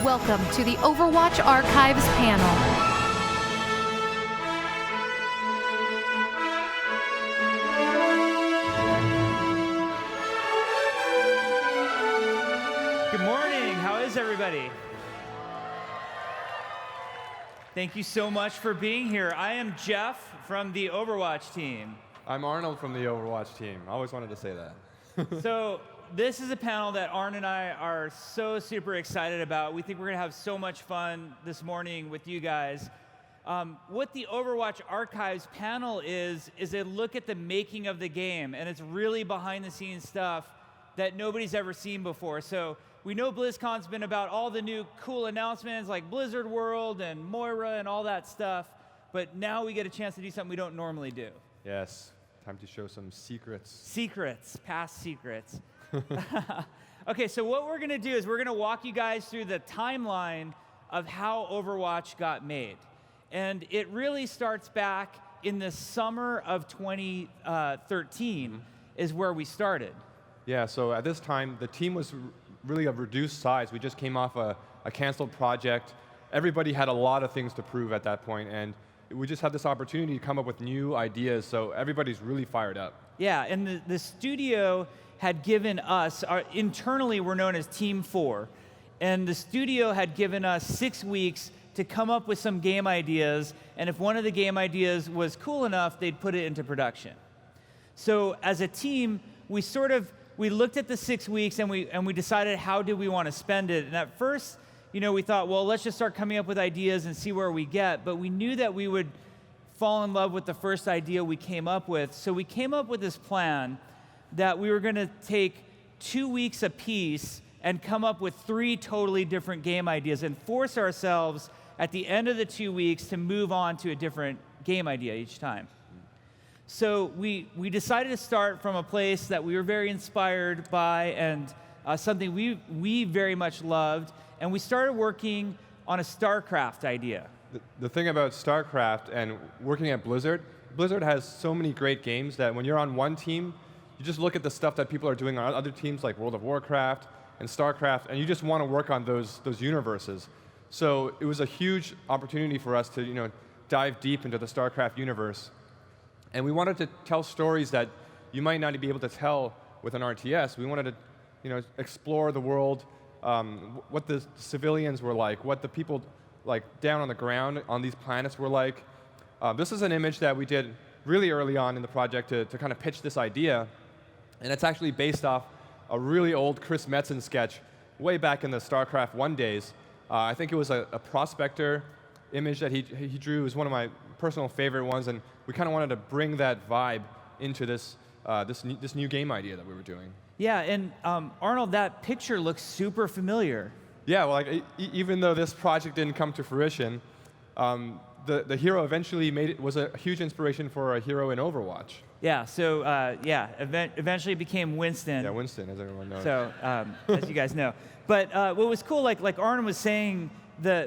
Welcome to the Overwatch Archives panel. Good morning. How is everybody? Thank you so much for being here. I am Jeff from the Overwatch team. I'm Arnold from the Overwatch team. I always wanted to say that. So this is a panel that Arn and I are so super excited about. We think we're going to have so much fun this morning with you guys. What the Overwatch Archives panel is a look at the making of the game, and it's really behind-the-scenes stuff that nobody's ever seen before. So we know BlizzCon's been about all the new cool announcements like Blizzard World and Moira and all that stuff, but now we get a chance to do something we don't normally do. Yes, time to show some secrets. Secrets, past secrets. Okay, so what we're going to do is we're going to walk you guys through the timeline of how Overwatch got made. And it really starts back in the summer of 2013 is where we started. Yeah, so at this time, the team was really of reduced size. We just came off a canceled project. Everybody had a lot of things to prove at that point, and we just had this opportunity to come up with new ideas, so everybody's really fired up. Yeah, and the studio had given us, internally we're known as Team 4, and the studio had given us 6 weeks to come up with some game ideas, and if one of the game ideas was cool enough, they'd put it into production. So as a team, we looked at the 6 weeks and we decided how did we want to spend it. And at first, we thought, well, let's just start coming up with ideas and see where we get, but we knew that we would fall in love with the first idea we came up with. So we came up with this plan that we were going to take 2 weeks apiece and come up with 3 totally different game ideas and force ourselves at the end of the 2 weeks to move on to a different game idea each time. So we decided to start from a place that we were very inspired by and something we very much loved, and we started working on a StarCraft idea. The thing about StarCraft and working at Blizzard has so many great games that when you're on one team, you just look at the stuff that people are doing on other teams like World of Warcraft and StarCraft, and you just want to work on those universes. So it was a huge opportunity for us to dive deep into the StarCraft universe. And we wanted to tell stories that you might not be able to tell with an RTS. We wanted to explore the world, what the civilians were like, what the people like down on the ground on these planets were like. This is an image that we did really early on in the project to kind of pitch this idea. And it's actually based off a really old Chris Metzen sketch way back in the StarCraft 1 days. I think it was a prospector image that he drew. It was one of my personal favorite ones, and we kind of wanted to bring that vibe into this new game idea that we were doing. Yeah, and Arnold, that picture looks super familiar. Yeah, well, even though this project didn't come to fruition, the hero eventually was a huge inspiration for a hero in Overwatch. Yeah, so eventually it became Winston. Yeah, Winston, as everyone knows. So, as you guys know. But what was cool, like Arnold was saying,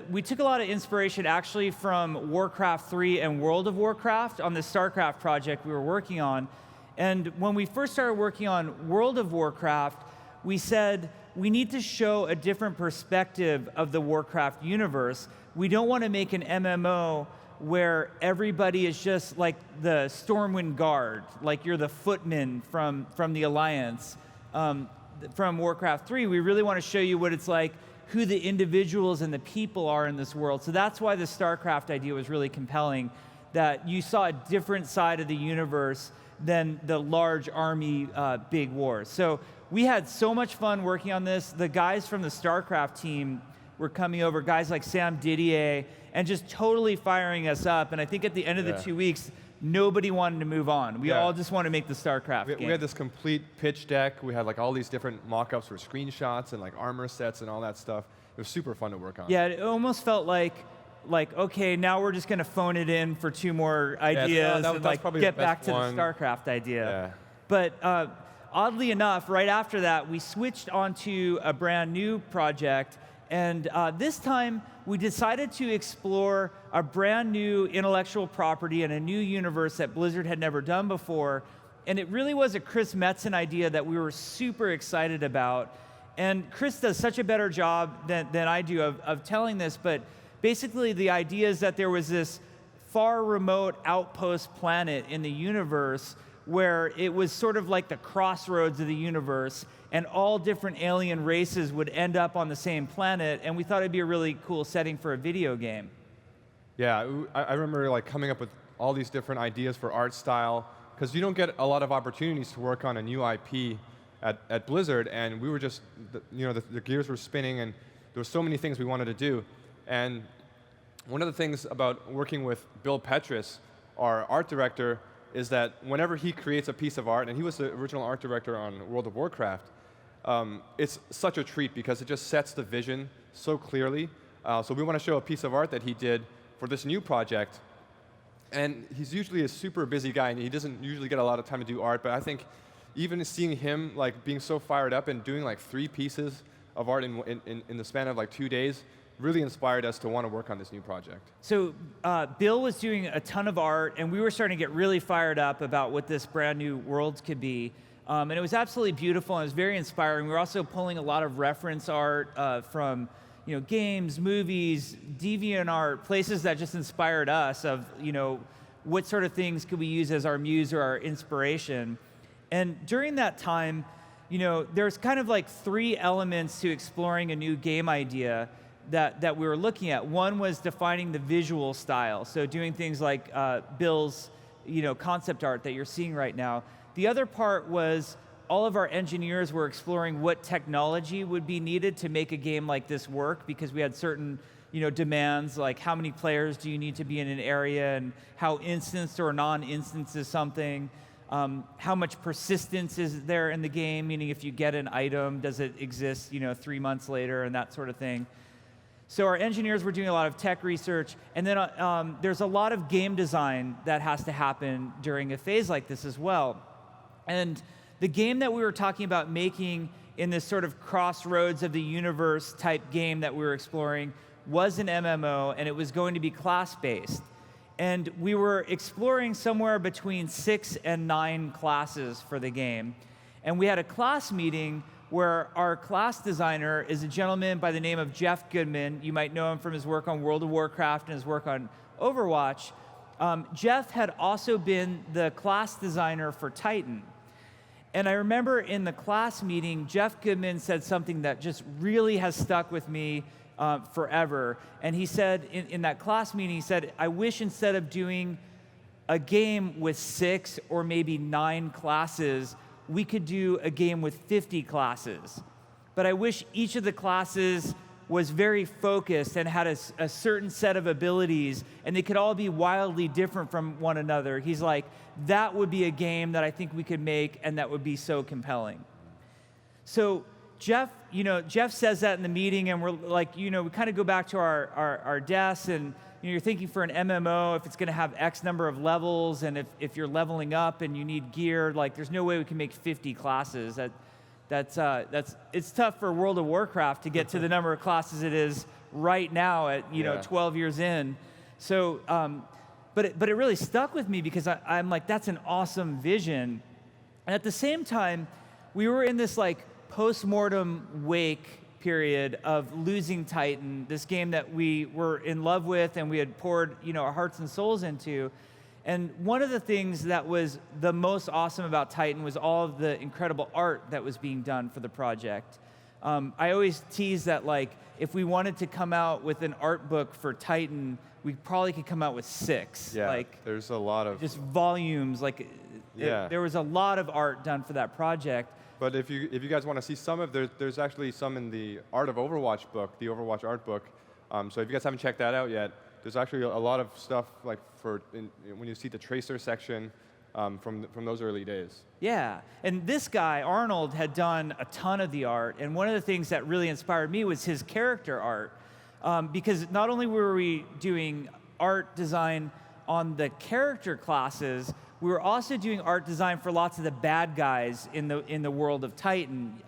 we took a lot of inspiration actually from Warcraft 3 and World of Warcraft on the StarCraft project we were working on. And when we first started working on World of Warcraft, we said we need to show a different perspective of the Warcraft universe. We don't want to make an MMO where everybody is just like the Stormwind Guard, like you're the footman from the Alliance. From Warcraft 3, we really want to show you what it's like, who the individuals and the people are in this world. So that's why the StarCraft idea was really compelling, that you saw a different side of the universe than the large army big wars. So we had so much fun working on this. The guys from the StarCraft team were coming over, guys like Sam Didier, and just totally firing us up. And I think at the end of the 2 weeks, nobody wanted to move on. We all just want to make the StarCraft game. We had this complete pitch deck. We had like all these different mock-ups for screenshots and like armor sets and all that stuff. It was super fun to work on. Yeah, it almost felt like okay, now we're just going to phone it in for 2 more ideas and get back to the StarCraft idea. Yeah. But oddly enough, right after that, we switched onto a brand new project. And this time, we decided to explore a brand new intellectual property and a new universe that Blizzard had never done before. And it really was a Chris Metzen idea that we were super excited about. And Chris does such a better job than I do of telling this, but basically the idea is that there was this far remote outpost planet in the universe where it was sort of like the crossroads of the universe, and all different alien races would end up on the same planet, and we thought it'd be a really cool setting for a video game. Yeah, I remember like coming up with all these different ideas for art style, because you don't get a lot of opportunities to work on a new IP at Blizzard, and we were just, the gears were spinning, and there were so many things we wanted to do. And one of the things about working with Bill Petrus, our art director, is that whenever he creates a piece of art, and he was the original art director on World of Warcraft, it's such a treat because it just sets the vision so clearly. So we want to show a piece of art that he did for this new project. And he's usually a super busy guy, and he doesn't usually get a lot of time to do art, but I think even seeing him like being so fired up and doing like 3 pieces of art in the span of like 2 days really inspired us to want to work on this new project. So Bill was doing a ton of art, and we were starting to get really fired up about what this brand new world could be. And it was absolutely beautiful, and it was very inspiring. We were also pulling a lot of reference art from games, movies, DeviantArt, places that just inspired us of what sort of things could we use as our muse or our inspiration. And during that time, there's kind of like 3 elements to exploring a new game idea that we were looking at. One was defining the visual style, so doing things like Bill's concept art that you're seeing right now. The other part was all of our engineers were exploring what technology would be needed to make a game like this work, because we had certain demands, like how many players do you need to be in an area, and how instanced or non-instanced is something. How much persistence is there in the game, meaning if you get an item, does it exist 3 months later, and that sort of thing. So our engineers were doing a lot of tech research, and then there's a lot of game design that has to happen during a phase like this as well. And the game that we were talking about making in this sort of crossroads of the universe type game that we were exploring was an MMO, and it was going to be class-based. And we were exploring somewhere between 6 and 9 classes for the game. And we had a class meeting where our class designer is a gentleman by the name of Jeff Goodman. You might know him from his work on World of Warcraft and his work on Overwatch. Jeff had also been the class designer for Titan. And I remember in the class meeting, Jeff Goodman said something that just really has stuck with me forever. And he said, in that class meeting, he said, I wish instead of doing a game with 6 or maybe 9 classes, we could do a game with 50 classes. But I wish each of the classes was very focused and had a certain set of abilities, and they could all be wildly different from one another. He's like, that would be a game that I think we could make, and that would be so compelling. So Jeff says that in the meeting, and we're like, we kind of go back to our desks, and you're thinking for an MMO, if it's going to have X number of levels, and if you're leveling up and you need gear, like there's no way we can make 50 classes. It's tough for World of Warcraft to get to the number of classes it is right now at 12 years in. So, but it really stuck with me because I'm like, that's an awesome vision. And at the same time, we were in this like post-mortem wake period of losing Titan, this game that we were in love with and we had poured our hearts and souls into. And one of the things that was the most awesome about Titan was all of the incredible art that was being done for the project. I always tease that like if we wanted to come out with an art book for Titan, we probably could come out with 6. Yeah, like there's a lot of just volumes. Like there was a lot of art done for that project. But if you guys want to see some of, there's actually some in the Art of Overwatch book, the Overwatch art book. So if you guys haven't checked that out yet, there's actually a lot of stuff like when you see the Tracer section from those early days. Yeah, and this guy, Arnold, had done a ton of the art, and one of the things that really inspired me was his character art, because not only were we doing art design on the character classes, we were also doing art design for lots of the bad guys in the world of Titan.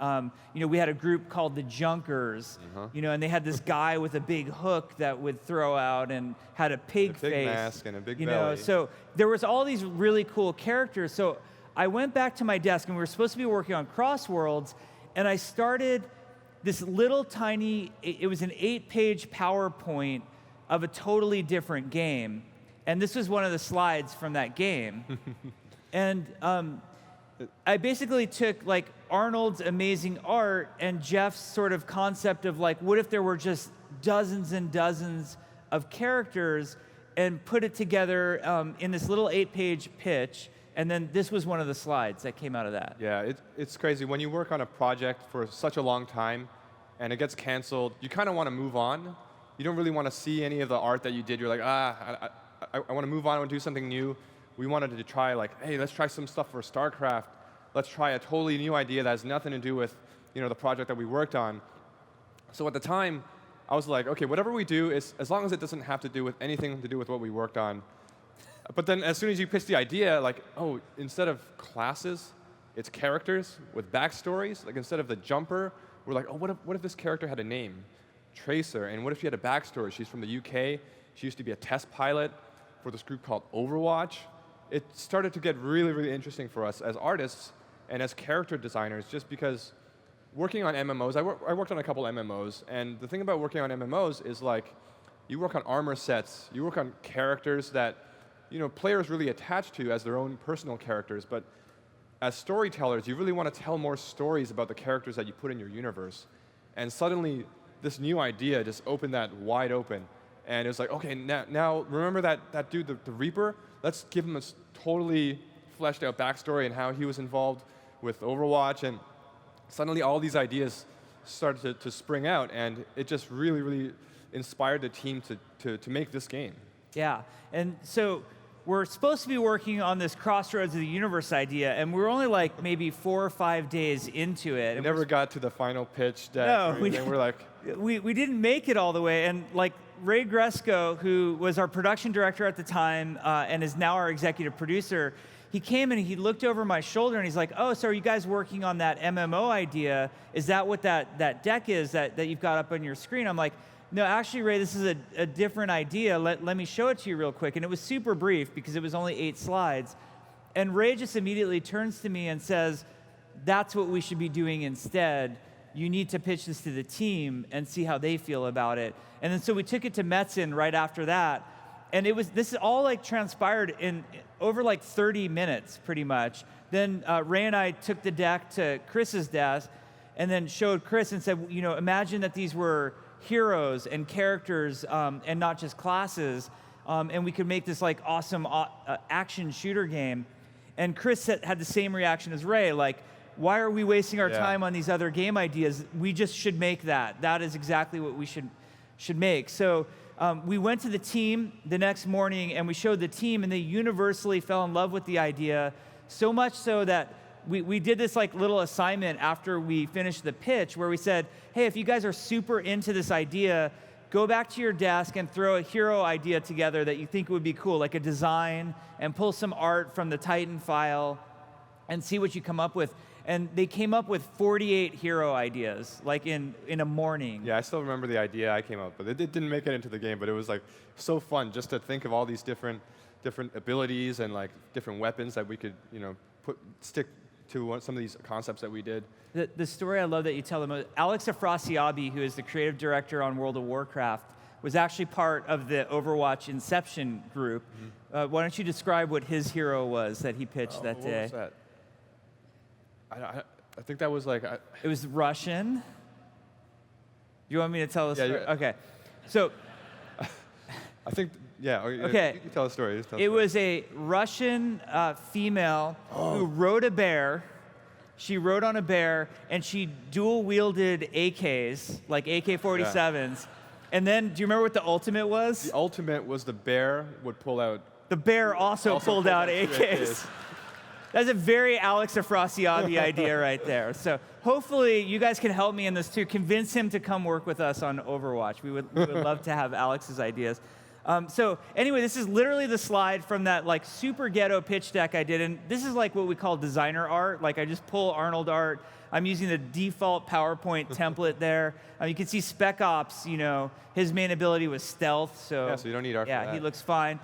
We had a group called the Junkers, and they had this guy with a big hook that would throw out and had a pig face. A big mask and a big belly. So there was all these really cool characters. So I went back to my desk, and we were supposed to be working on Crossworlds, and I started this little tiny, it was an 8-page PowerPoint of a totally different game. And this was one of the slides from that game. And I basically took like Arnold's amazing art and Jeff's sort of concept of like, what if there were just dozens and dozens of characters, and put it together in this little 8-page pitch. And then this was one of the slides that came out of that. Yeah, it's crazy. When you work on a project for such a long time and it gets canceled, you kind of want to move on. You don't really want to see any of the art that you did. You're like, I want to move on and do something new. We wanted to try like, hey, let's try some stuff for StarCraft. Let's try a totally new idea that has nothing to do with the project that we worked on. So at the time, I was like, okay, whatever we do, is as long as it doesn't have to do with anything to do with what we worked on. But then as soon as you pitch the idea, like, oh, instead of classes, it's characters with backstories. Like instead of the jumper, we're like, oh, what if this character had a name? Tracer. And what if she had a backstory? She's from the UK. She used to be a test pilot for this group called Overwatch. It started to get really, really interesting for us as artists and as character designers, just because working on MMOs, I worked on a couple MMOs, and the thing about working on MMOs is like, you work on armor sets, you work on characters that players really attach to as their own personal characters, but as storytellers, you really want to tell more stories about the characters that you put in your universe. And suddenly, this new idea just opened that wide open. And it was like, okay, now remember that dude, the Reaper? Let's give him a totally fleshed out backstory and how he was involved with Overwatch. And suddenly all these ideas started to spring out, and it just really, really inspired the team to make this game. Yeah, and so we're supposed to be working on this Crossroads of the Universe idea, and we're only like maybe 4 or 5 days into it. We never got to the final pitch deck. No, we're like, we didn't make it all the way, and like Ray Gresco, who was our production director at the time and is now our executive producer, he came and he looked over my shoulder and he's like, oh, so are you guys working on that MMO idea? Is that what that deck is that you've got up on your screen? I'm like, no, actually, Ray, this is a different idea. Let me show it to you real quick. And it was super brief because it was only 8 slides. And Ray just immediately turns to me and says, that's what we should be doing instead. You need to pitch this to the team and see how they feel about it. And then so we took it to Metzen right after that. And this is all like transpired in over like 30 minutes, pretty much. Then Ray and I took the deck to Chris's desk and then showed Chris and said, imagine that these were heroes and characters and not just classes, and we could make this like awesome action shooter game. And Chris had the same reaction as Ray, like, why are we wasting our time on these other game ideas? We just should make that. That is exactly what we should make. So we went to the team the next morning and we showed the team, and they universally fell in love with the idea, so much so that we did this like little assignment after we finished the pitch where we said, hey, if you guys are super into this idea, go back to your desk and throw a hero idea together that you think would be cool, like a design, and pull some art from the Titan file and see what you come up with. And they came up with 48 hero ideas, like in a morning. Yeah, I still remember the idea I came up with. It didn't make it into the game, but it was like so fun just to think of all these different abilities and like different weapons that we could stick to some of these concepts that we did. The story I love that you tell them, Alex Afrasiabi, who is the creative director on World of Warcraft, was actually part of the Overwatch Inception group. Mm-hmm. Why don't you describe what his hero was that he pitched that day? What was that? I think that was like... It was Russian. You want me to tell the story? Yeah. Okay. So... I think... Yeah, okay. You can tell the story. It was a Russian female who rode a bear. She rode on a bear, and she dual-wielded AKs, like AK-47s. Yeah. And then, do you remember what the ultimate was? The ultimate was the bear would pull out... The bear also pulled out AKs. That's a very Alex Afrasiabi idea right there. So hopefully you guys can help me in this too. Convince him to come work with us on Overwatch. We would love to have Alex's ideas. So anyway, this is literally the slide from that like super ghetto pitch deck I did. And this is like what we call designer art. Like I just pull Arnold art. I'm using the default PowerPoint template there. You can see Spec Ops, his main ability was stealth. So you don't need art for that. Yeah, he looks fine.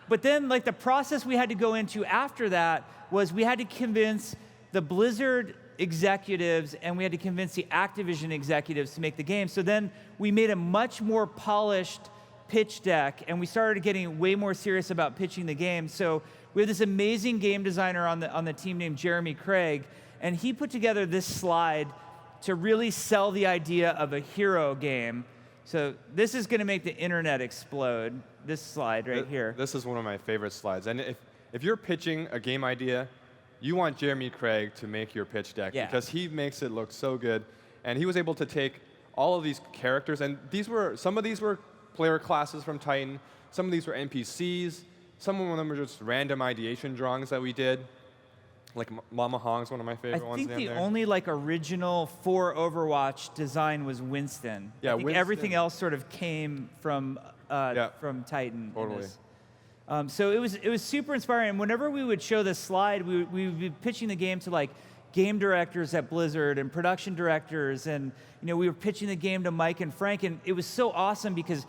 But then, like, the process we had to go into after that was we had to convince the Blizzard executives, and we had to convince the Activision executives to make the game. So then we made a much more polished pitch deck, and we started getting way more serious about pitching the game. So we have this amazing game designer on the team named Jeremy Craig, and he put together this slide to really sell the idea of a hero game. So this is going to make the internet explode, this slide right here. This is one of my favorite slides. And if you're pitching a game idea, you want Jeremy Craig to make your pitch deck because he makes it look so good. And he was able to take all of these characters, and some of these were player classes from Titan, some of these were NPCs, some of them were just random ideation drawings that we did. Like Mama Hong's one of my favorite ones. I think the only only original for Overwatch design was Winston. Yeah, I think Winston. Everything else sort of came from Titan. Totally. So it was super inspiring. And whenever we would show this slide, we would be pitching the game to game directors at Blizzard and production directors, and we were pitching the game to Mike and Frank, and it was so awesome because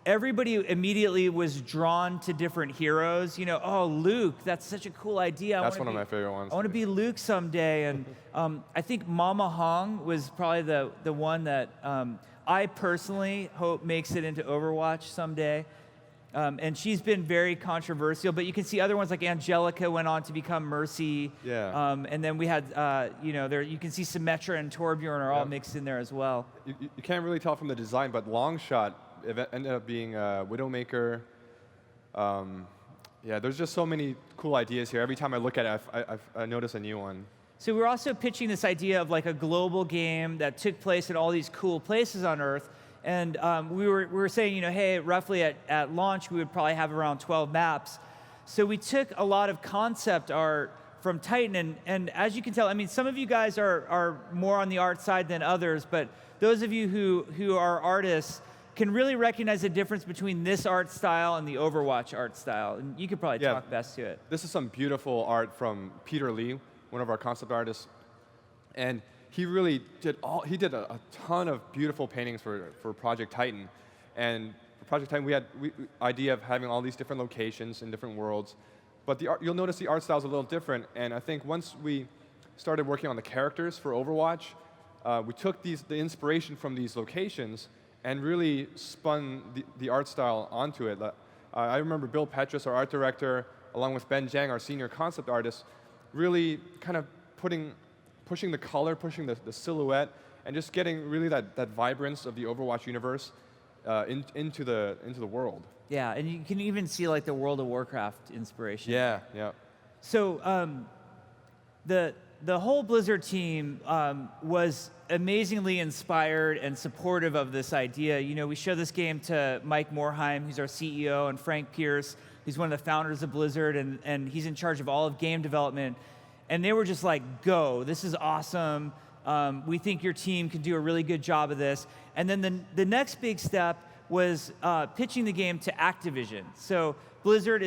everybody immediately was drawn to different heroes. Oh, Luke, that's such a cool idea. That's one of my favorite ones. I want to be Luke someday. And I think Mama Hong was probably the one that I personally hope makes it into Overwatch someday. And she's been very controversial, but you can see other ones like Angelica went on to become Mercy. Yeah. And then we had, there you can see Symmetra and Torbjorn are all mixed in there as well. You can't really tell from the design, but Longshot ended up being Widowmaker. There's just so many cool ideas here. Every time I look at it, I notice a new one. So we're also pitching this idea of a global game that took place in all these cool places on Earth. And we were saying, hey, roughly at launch, we would probably have around 12 maps. So we took a lot of concept art from Titan, and as you can tell, some of you guys are more on the art side than others, but those of you who are artists can really recognize the difference between this art style and the Overwatch art style. And you could probably talk best to it. This is some beautiful art from Peter Lee, one of our concept artists. And he really did a ton of beautiful paintings for Project Titan. And for Project Titan, we had idea of having all these different locations in different worlds. But you'll notice the art style is a little different. And I think once we started working on the characters for Overwatch, we took the inspiration from these locations and really spun the art style onto it. I remember Bill Petrus, our art director, along with Ben Zhang, our senior concept artist, really kind of pushing the color, pushing the silhouette, and just getting really that vibrance of the Overwatch universe into the world. Yeah, and you can even see the World of Warcraft inspiration. Yeah. So the whole Blizzard team was amazingly inspired and supportive of this idea. We show this game to Mike Morheim, who's our CEO, and Frank Pierce, who's one of the founders of Blizzard, and he's in charge of all of game development. And they were just go, this is awesome. We think your team can do a really good job of this. And then the next big step was pitching the game to Activision. So Blizzard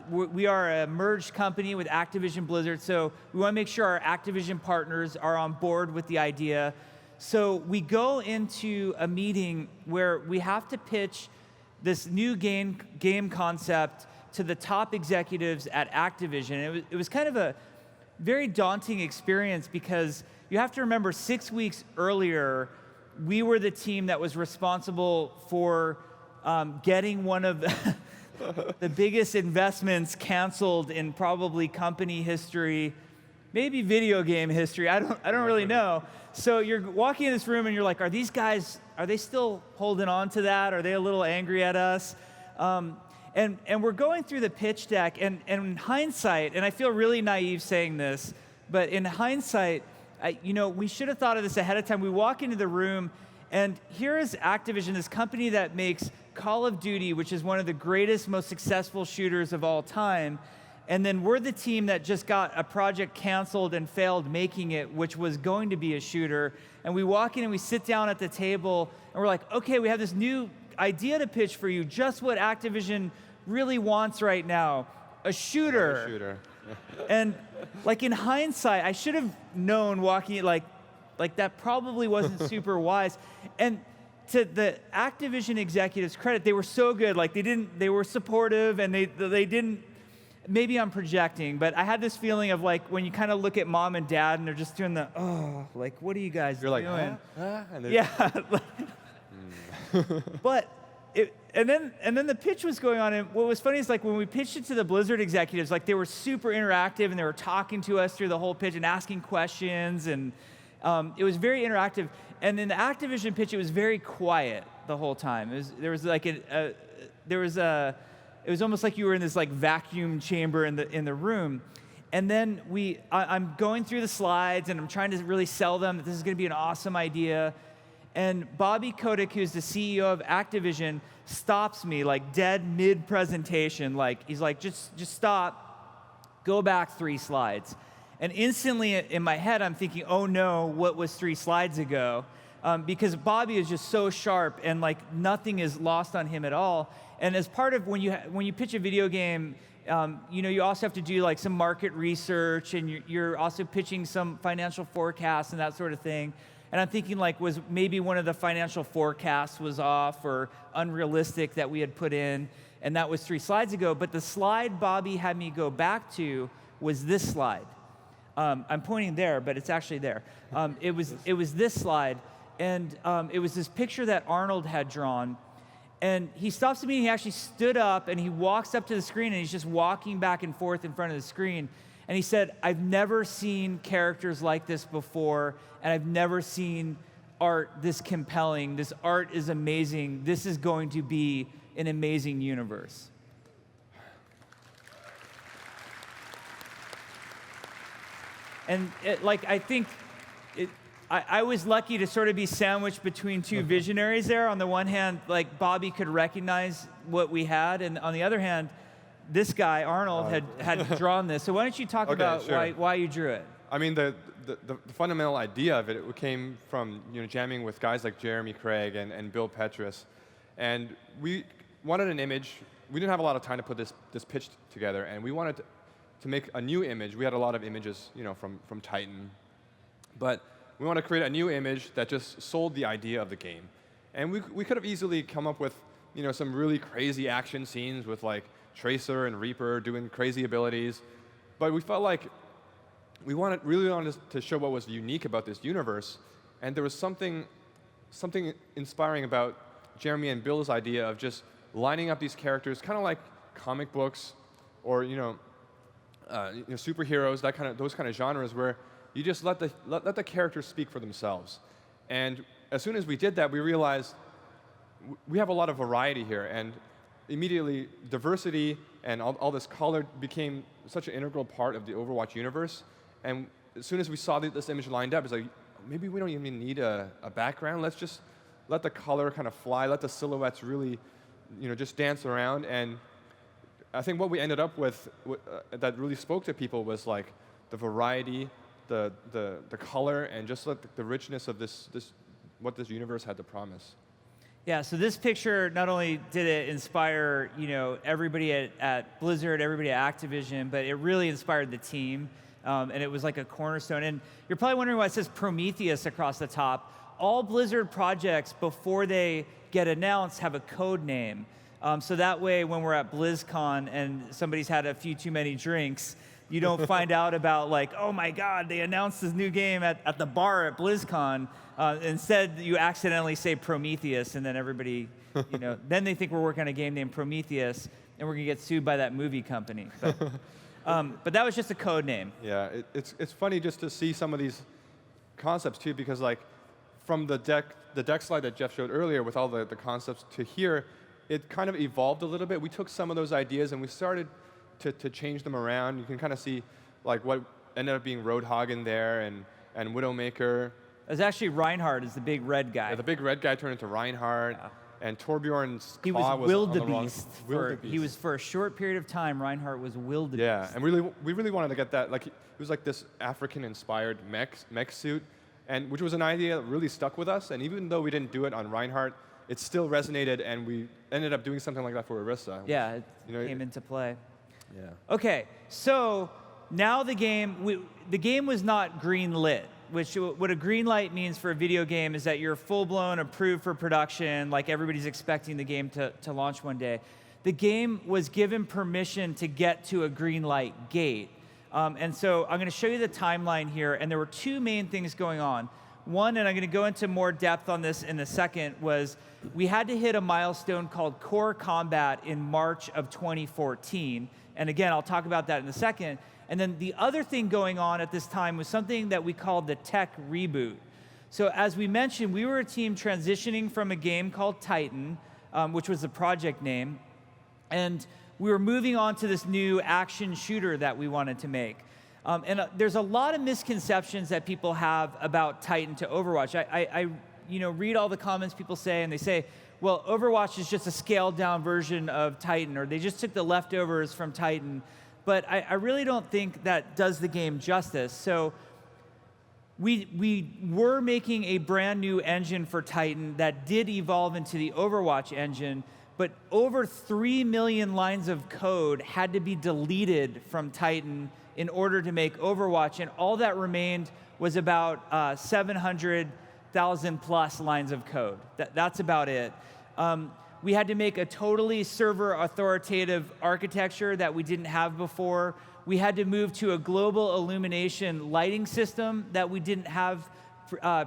we are a merged company with Activision Blizzard, so we want to make sure our Activision partners are on board with the idea. So we go into a meeting where we have to pitch this new game concept to the top executives at Activision. It was kind of a very daunting experience because you have to remember 6 weeks earlier, we were the team that was responsible for getting one of the biggest investments canceled in probably company history, maybe video game history. I don't really know. So you're walking in this room and you're like, are these guys, are they still holding on to that? Are they a little angry at us? And we're going through the pitch deck, and in hindsight, and I feel really naive saying this, but in hindsight, we should have thought of this ahead of time. We walk into the room, and here is Activision, this company that makes Call of Duty, which is one of the greatest, most successful shooters of all time. And then we're the team that just got a project canceled and failed making it, which was going to be a shooter. And we walk in and we sit down at the table, and we're like, okay, we have this new idea to pitch for you, just what Activision really wants right now, a shooter. A shooter. And in hindsight, I should have known walking like that probably wasn't super wise. And to the Activision executives' credit, they were so good. They were supportive, and they didn't maybe I'm projecting, but I had this feeling of like when you kind of look at mom and dad and they're just doing the, oh, like, what are you guys doing? You're like, huh? And Yeah. But and then the pitch was going on, and what was funny is like when we pitched it to the Blizzard executives, like they were super interactive and they were talking to us through the whole pitch and asking questions, and it was very interactive. And in the Activision pitch, it was very quiet the whole time. It was almost like you were in this like vacuum chamber in the room. And then I'm going through the slides and I'm trying to really sell them that this is going to be an awesome idea. And Bobby Kotick, who's the CEO of Activision, stops me like dead mid-presentation. Like he's like, just stop, go back 3 slides. And instantly in my head, I'm thinking, oh no, what was 3 slides ago? Because Bobby is just so sharp and like nothing is lost on him at all. And as part of when you pitch a video game, you also have to do like some market research, and you're also pitching some financial forecasts and that sort of thing. And I'm thinking like, was maybe one of the financial forecasts was off or unrealistic that we had put in, and that was 3 slides ago. But the slide Bobby had me go back to was this slide. I'm pointing there, but it's actually there. It was this slide, and it was this picture that Arnold had drawn. And he stops me, and he actually stood up, and he walks up to the screen, and he's just walking back and forth in front of the screen. And he said, I've never seen characters like this before, and I've never seen art this compelling. This art is amazing. This is going to be an amazing universe. And I was lucky to sort of be sandwiched between 2 visionaries there. On the one hand, like Bobby could recognize what we had, and on the other hand, this guy, Arnold, had drawn this. So why don't you talk about why you drew it? I mean, the fundamental idea of it came from jamming with guys like Jeremy Craig and Bill Petrus. And we wanted an image. We didn't have a lot of time to put this pitch together, and we wanted to make a new image. We had a lot of images from Titan. But we want to create a new image that just sold the idea of the game. And we could have easily come up with some really crazy action scenes with like Tracer and Reaper doing crazy abilities. But we felt like we really wanted to show what was unique about this universe. And there was something inspiring about Jeremy and Bill's idea of just lining up these characters, kind of like comic books or superheroes, those kind of genres where you just let the characters speak for themselves. And as soon as we did that, we realized we have a lot of variety here, and immediately diversity and all this color became such an integral part of the Overwatch universe. And as soon as we saw this image lined up, it's like, maybe we don't even need a background. Let's just let the color kind of fly, let the silhouettes really just dance around. And I think what we ended up with that really spoke to people was like the variety, the color, and just like the richness of this what this universe had to promise. Yeah, so this picture, not only did it inspire everybody at Blizzard, everybody at Activision, but it really inspired the team, and it was like a cornerstone. And you're probably wondering why it says Prometheus across the top. All Blizzard projects, before they get announced, have a code name. So that way, when we're at BlizzCon and somebody's had a few too many drinks, you don't find out about like, oh my God, they announced this new game at the bar at BlizzCon. Instead, you accidentally say Prometheus, and then everybody, then they think we're working on a game named Prometheus, and we're gonna get sued by that movie company. But that was just a code name. Yeah, it's funny just to see some of these concepts too, because like from the deck slide that Jeff showed earlier with all the concepts to here, it kind of evolved a little bit. We took some of those ideas and we started to change them around. You can kind of see like what ended up being Roadhog in there and Widowmaker. It was actually Reinhardt is the big red guy. Yeah, the big red guy turned into Reinhardt. Yeah. And Torbjorn's claw was wildebeest. Wildebeest. He was for a short period of time. Reinhardt was wildebeest. Yeah, and we really wanted to get that. Like it was like this African-inspired mech suit, and which was an idea that really stuck with us. And even though we didn't do it on Reinhardt, it still resonated, and we ended up doing something like that for Orisa. Yeah, it came into play. Yeah. Okay, so now the game was not green lit. Which what a green light means for a video game is that you're full-blown approved for production, like everybody's expecting the game to launch one day. the game was given permission to get to a green light gate. And so I'm going to show you the timeline here, and there were two main things going on. One, and I'm going to go into more depth on this in a second, was we had to hit a milestone called Core Combat in March of 2014. And again, I'll talk about that in a second. And then the other thing going on at this time was something that we called the Tech Reboot. So as we mentioned, we were a team transitioning from a game called Titan, which was the project name, and we were moving on to this new action shooter that we wanted to make. There's a lot of misconceptions that people have about Titan to Overwatch. I read all the comments people say, and they say, well, Overwatch is just a scaled down version of Titan, or they just took the leftovers from Titan. But I really don't think that does the game justice. So we were making a brand new engine for Titan that did evolve into the Overwatch engine, but over 3 million lines of code had to be deleted from Titan in order to make Overwatch, and all that remained was about 700,000 plus lines of code. That's about it. We had to make a totally server authoritative architecture that we didn't have before. We had to move to a global illumination lighting system that we didn't have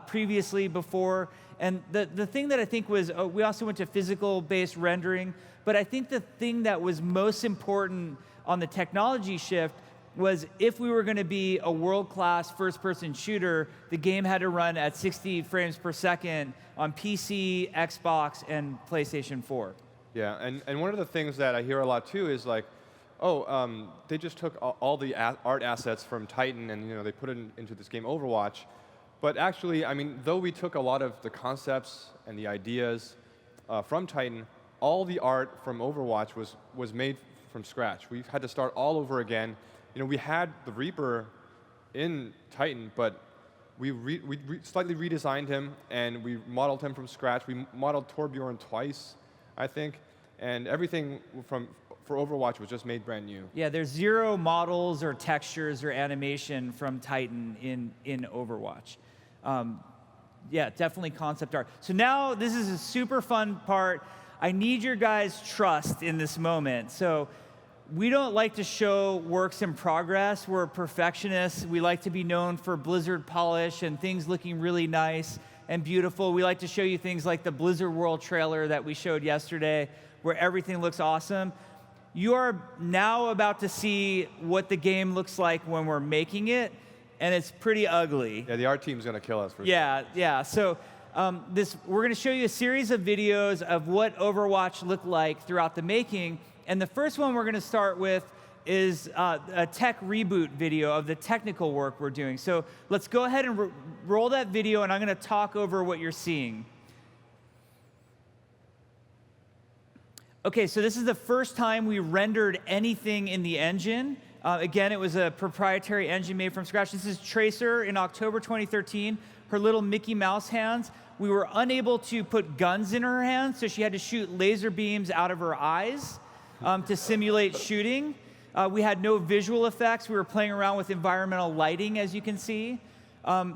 previously before. And the thing that I think was, we also went to physical-based rendering, but I think the thing that was most important on the technology shift was if we were going to be a world-class first-person shooter, the game had to run at 60 frames per second on PC, Xbox, and PlayStation 4. Yeah, and one of the things that I hear a lot too is like, they just took all the art assets from Titan and they put it into this game Overwatch. But actually, I mean, though we took a lot of the concepts and the ideas from Titan, all the art from Overwatch was made from scratch. We had to start all over again. We had the Reaper in Titan, but we slightly redesigned him, and we modeled him from scratch. We modeled Torbjorn twice, I think, and everything for Overwatch was just made brand new. Yeah, there's 0 models or textures or animation from Titan in Overwatch. Yeah, definitely concept art. So now this is a super fun part. I need your guys' trust in this moment. So we don't like to show works in progress. We're perfectionists. We like to be known for Blizzard polish and things looking really nice and beautiful. We like to show you things like the Blizzard World trailer that we showed yesterday, where everything looks awesome. You are now about to see what the game looks like when we're making it, and it's pretty ugly. Yeah, the art team's going to kill us for sure. Yeah. So we're going to show you a series of videos of what Overwatch looked like throughout the making. And the first one we're going to start with is a Tech Reboot video of the technical work we're doing. So let's go ahead and roll that video, and I'm going to talk over what you're seeing. Okay, so this is the first time we rendered anything in the engine. Again, it was a proprietary engine made from scratch. This is Tracer in October 2013, her little Mickey Mouse hands. We were unable to put guns in her hands, so she had to shoot laser beams out of her eyes to simulate shooting. We had no visual effects. We were playing around with environmental lighting, as you can see.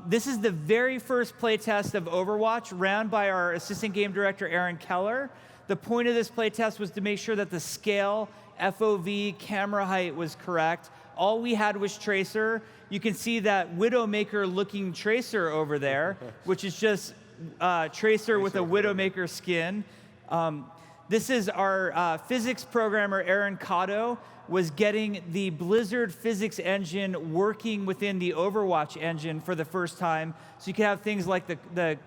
This is the very first playtest of Overwatch, ran by our assistant game director, Aaron Keller. The point of this playtest was to make sure that the scale, FOV, camera height was correct. All we had was Tracer. You can see that Widowmaker-looking Tracer over there, which is just Tracer with a Widowmaker skin. This is our physics programmer, Aaron Cotto, was getting the Blizzard physics engine working within the Overwatch engine for the first time. So you can have things like the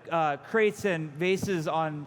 crates and vases on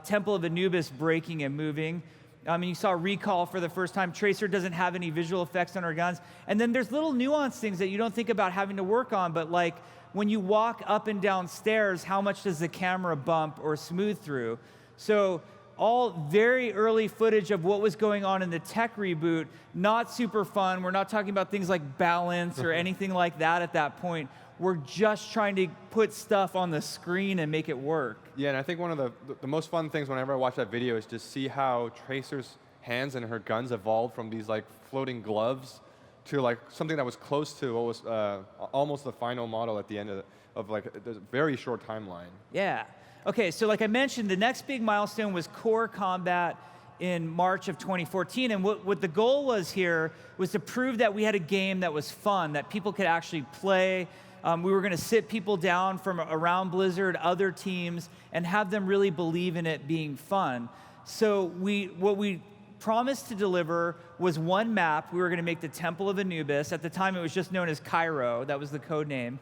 Temple of Anubis breaking and moving. And you saw Recall for the first time. Tracer doesn't have any visual effects on her guns. And then there's little nuanced things that you don't think about having to work on, but like when you walk up and down stairs, how much does the camera bump or smooth through? So all very early footage of what was going on in the Tech Reboot, not super fun. We're not talking about things like balance or anything like that at that point. We're just trying to put stuff on the screen and make it work. Yeah, and I think one of the most fun things whenever I watch that video is just see how Tracer's hands and her guns evolved from these like floating gloves to like something that was close to what was almost the final model at the end of like a very short timeline. Yeah. Okay, so like I mentioned, the next big milestone was Core Combat in March of 2014. And what the goal was here was to prove that we had a game that was fun, that people could actually play. We were going to sit people down from around Blizzard, other teams, and have them really believe in it being fun. So what we promised to deliver was one map. We were going to make the Temple of Anubis. At the time, it was just known as Cairo. That was the code name.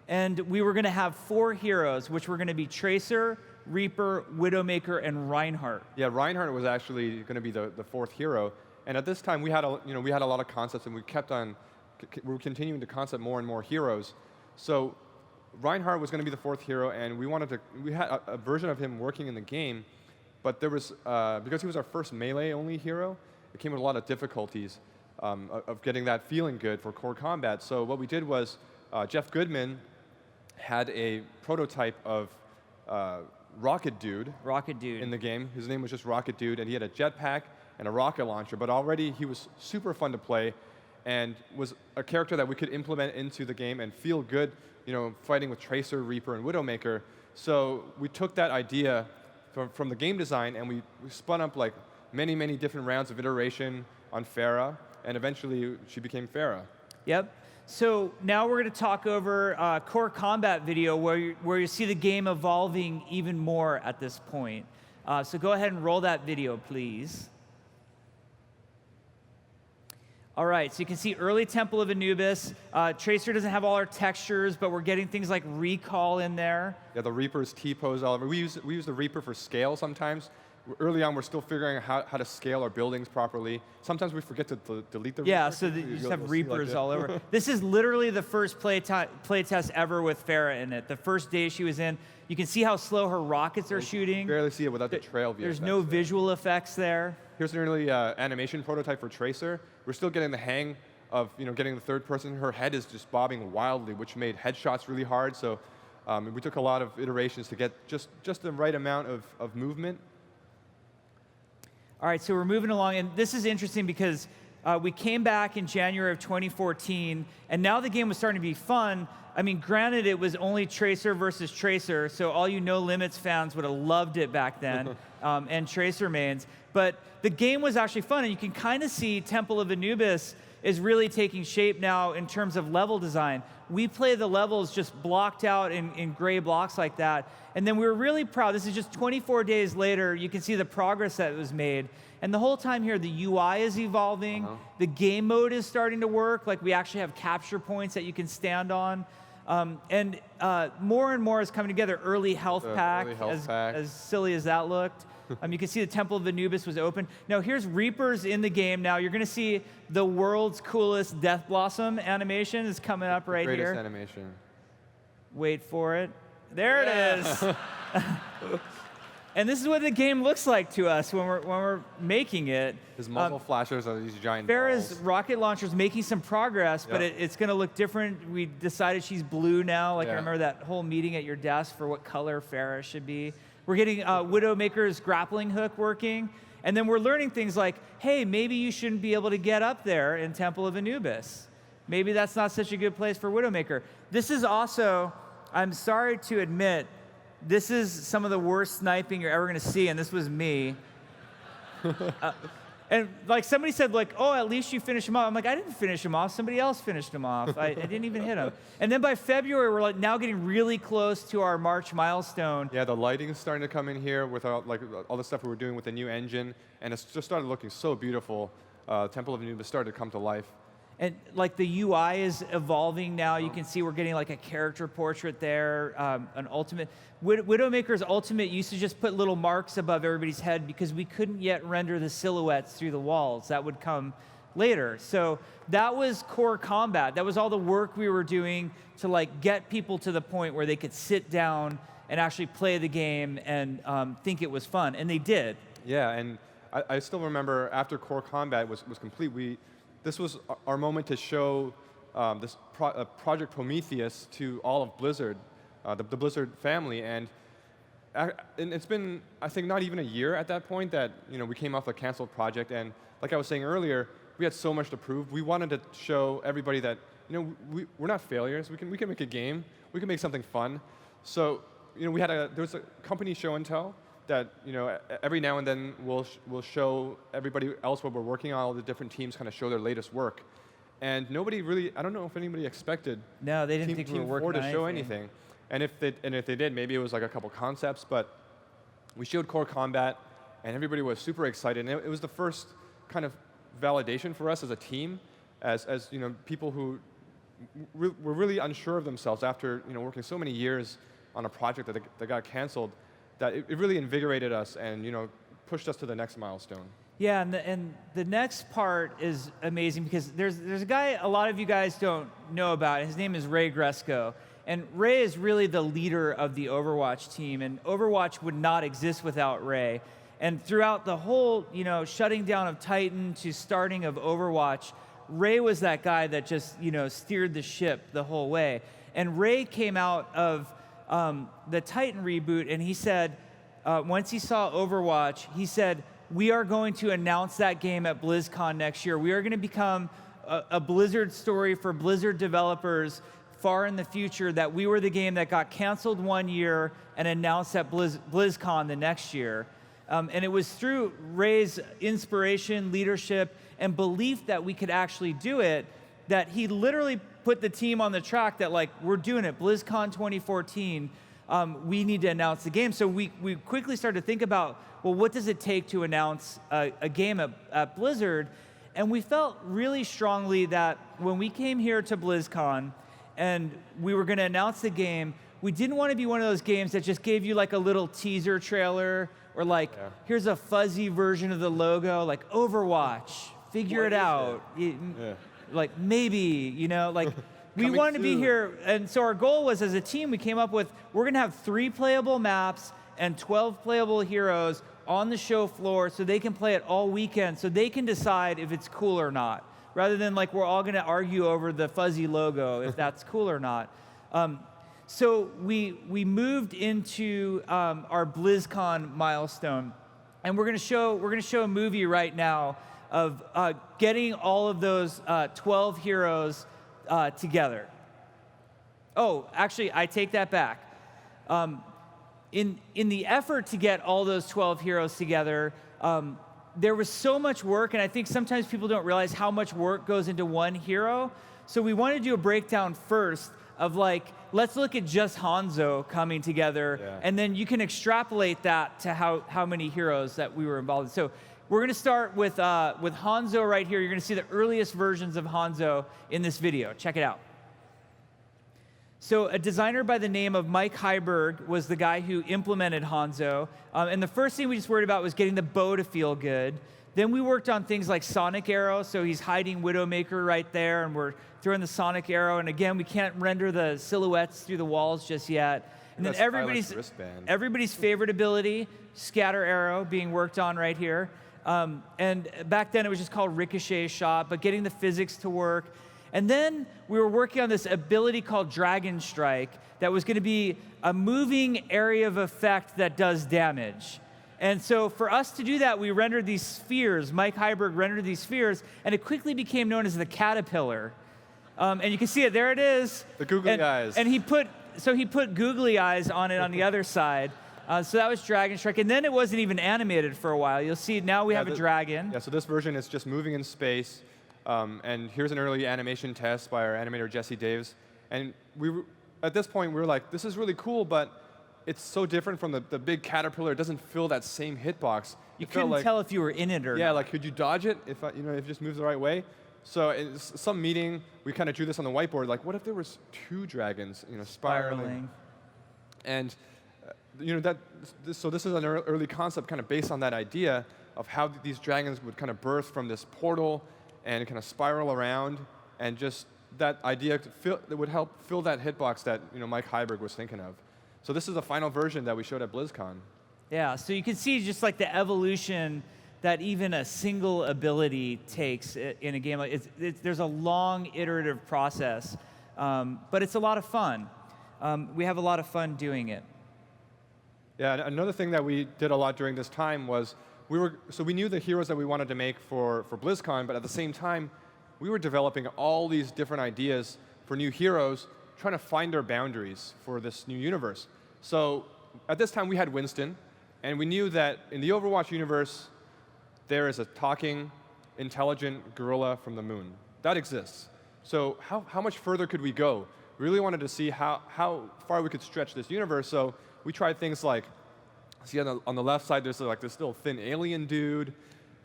And we were going to have 4 heroes, which were going to be Tracer, Reaper, Widowmaker, and Reinhardt. Yeah, Reinhardt was actually going to be the 4th hero. And at this time, we had a lot of concepts, and we were continuing to concept more and more heroes. So Reinhardt was going to be the 4th hero, and we had a version of him working in the game, but there was, because he was our first melee-only hero, it came with a lot of difficulties of getting that feeling good for core combat. So what we did was, Jeff Goodman had a prototype of Rocket Dude in the game. His name was just Rocket Dude, and he had a jetpack and a rocket launcher, but already he was super fun to play and was a character that we could implement into the game and feel good, fighting with Tracer, Reaper, and Widowmaker. So we took that idea from the game design, and we spun up like many, many different rounds of iteration on Pharah, and eventually she became Pharah. Yep. So now we're going to talk over core combat video where you see the game evolving even more at this point. So go ahead and roll that video, please. All right, so you can see early Temple of Anubis. Tracer doesn't have all our textures, but we're getting things like recall in there. Yeah, the Reaper's T-pose all over. We use the Reaper for scale sometimes. Early on, we're still figuring out how to scale our buildings properly. Sometimes we forget to delete the Reaper. Yeah, so you just have Reapers all over. This is literally the first play test ever with Pharah in it. The first day she was in, you can see how slow her rockets are shooting. You barely see it without the trail view. There's no visual effects there. Here's an early animation prototype for Tracer. We're still getting the hang of getting the third person. Her head is just bobbing wildly, which made headshots really hard. So we took a lot of iterations to get just the right amount of movement. All right, so we're moving along, and this is interesting because we came back in January of 2014, and now the game was starting to be fun. I mean, granted, it was only Tracer versus Tracer, so all you No Limits fans would have loved it back then, and Tracer mains. But the game was actually fun, and you can kind of see Temple of Anubis is really taking shape now in terms of level design. We play the levels just blocked out in gray blocks like that. And then we were really proud. This is just 24 days later. You can see the progress that was made. And the whole time here, the UI is evolving. The game mode is starting to work. Like, we actually have capture points that you can stand on. And more and more is coming together. Early health pack, as silly as that looked. You can see the Temple of Anubis was open. Now, here's Reapers in the game. Now, you're going to see the world's coolest Death Blossom animation is coming up right here. Greatest animation. Wait for it. There it is. And this is what the game looks like to us when we're making it. His muzzle flashers are these giant Pharah's balls. rocket launcher is making some progress, but it's going to look different. We decided she's blue now. Like, I remember that whole meeting at your desk for what color Pharah should be. We're getting Widowmaker's grappling hook working. And then we're learning things like, hey, maybe you shouldn't be able to get up there in Temple of Anubis. Maybe that's not such a good place for Widowmaker. This is also, I'm sorry to admit, this is some of the worst sniping you're ever going to see, and this was me. And like somebody said, like, oh, at least you finished him off. I'm like, I didn't finish him off. Somebody else finished him off. I didn't even hit him. And then by February, we're like now getting really close to our March milestone. Yeah, the lighting is starting to come in here with all the stuff we were doing with the new engine, and it's just started looking so beautiful. Temple of Anubis started to come to life. And like the UI is evolving now. You can see we're getting like a character portrait there, an ultimate. Widowmaker's ultimate used to just put little marks above everybody's head because we couldn't yet render the silhouettes through the walls. That would come later. So that was core combat. That was all the work we were doing to like get people to the point where they could sit down and actually play the game and think it was fun. And they did. Yeah, and I still remember after core combat was complete, this was our moment to show this Project Prometheus to all of Blizzard, the Blizzard family, and it's been, I think, not even a year at that point that we came off a canceled project, and like I was saying earlier, we had so much to prove. We wanted to show everybody that we're not failures. We can make a game. We can make something fun. So there was a company show and tell that every now and then we'll show everybody else what we're working on. All the different teams kind of show their latest work, and nobody really, I don't know if anybody expected. No, they didn't think we were working on to show anything. And if they did, maybe it was like a couple concepts. But we showed core combat, and everybody was super excited. And it was the first kind of validation for us as a team, as people who were really unsure of themselves after working so many years on a project that got canceled. That it really invigorated us and pushed us to the next milestone. Yeah, and the next part is amazing because there's a guy a lot of you guys don't know about. His name is Ray Gresco, and Ray is really the leader of the Overwatch team, and Overwatch would not exist without Ray. And throughout the whole shutting down of Titan to starting of Overwatch, Ray was that guy that just steered the ship the whole way. And Ray came out of the Titan reboot, and he said, once he saw Overwatch, he said, we are going to announce that game at BlizzCon next year. We are going to become a Blizzard story for Blizzard developers far in the future, that we were the game that got canceled one year and announced at BlizzCon the next year. And it was through Ray's inspiration, leadership, and belief that we could actually do it that he literally put the team on the track that, like, we're doing it. BlizzCon 2014, we need to announce the game. So we quickly started to think about, well, what does it take to announce a game at Blizzard? And we felt really strongly that when we came here to BlizzCon and we were going to announce the game, we didn't want to be one of those games that just gave you like a little teaser trailer or like, here's a fuzzy version of the logo, like Overwatch, figure it out. Like maybe, like we wanted to be here. And so our goal was, as a team, we came up with, we're going to have 3 playable maps and 12 playable heroes on the show floor so they can play it all weekend, so they can decide if it's cool or not, rather than like we're all going to argue over the fuzzy logo if that's cool or not. So we moved into our BlizzCon milestone, and we're going to show a movie right now of getting all of those 12 heroes together. Oh, actually, I take that back. In the effort to get all those 12 heroes together, there was so much work, and I think sometimes people don't realize how much work goes into one hero. So we wanted to do a breakdown first of like, let's look at just Hanzo coming together, and then you can extrapolate that to how many heroes that we were involved in. So we're going to start with Hanzo right here. You're going to see the earliest versions of Hanzo in this video. Check it out. So a designer by the name of Mike Heiberg was the guy who implemented Hanzo. And the first thing we just worried about was getting the bow to feel good. Then we worked on things like Sonic Arrow. So he's hiding Widowmaker right there, and we're throwing the Sonic Arrow. And again, we can't render the silhouettes through the walls just yet. And then everybody's favorite ability, Scatter Arrow, being worked on right here. And back then it was just called Ricochet Shot, but getting the physics to work. And then we were working on this ability called Dragon Strike that was going to be a moving area of effect that does damage. And so for us to do that, we rendered these spheres. Mike Heiberg rendered these spheres, and it quickly became known as the Caterpillar. And you can see it, there it is. The googly eyes. And he put googly eyes on it on the other side. So that was Dragon Strike, and then it wasn't even animated for a while. You'll see now we have a dragon. Yeah, so this version is just moving in space, and here's an early animation test by our animator Jesse Daves. And at this point, we were like, this is really cool, but it's so different from the big caterpillar. It doesn't fill that same hitbox. You couldn't tell if you were in it or not. Yeah, like could you dodge it if if it just moves the right way? So in some meeting, we kind of drew this on the whiteboard. Like, what if there was 2 dragons, spiraling? And so this is an early concept kind of based on that idea of how these dragons would kind of birth from this portal and kind of spiral around, and just that idea that would help fill that hitbox that Mike Heiberg was thinking of. So this is the final version that we showed at BlizzCon. Yeah, so you can see just like the evolution that even a single ability takes in a game. Like there's a long iterative process, but it's a lot of fun. We have a lot of fun doing it. Yeah, another thing that we did a lot during this time was we knew the heroes that we wanted to make for BlizzCon, but at the same time, we were developing all these different ideas for new heroes, trying to find their boundaries for this new universe. So at this time, we had Winston, And we knew that in the Overwatch universe, there is a talking, intelligent gorilla from the moon. That exists. So how much further could we go? We really wanted to see how far we could stretch this universe. So we tried things like, see on the left side, there's like this little thin alien dude.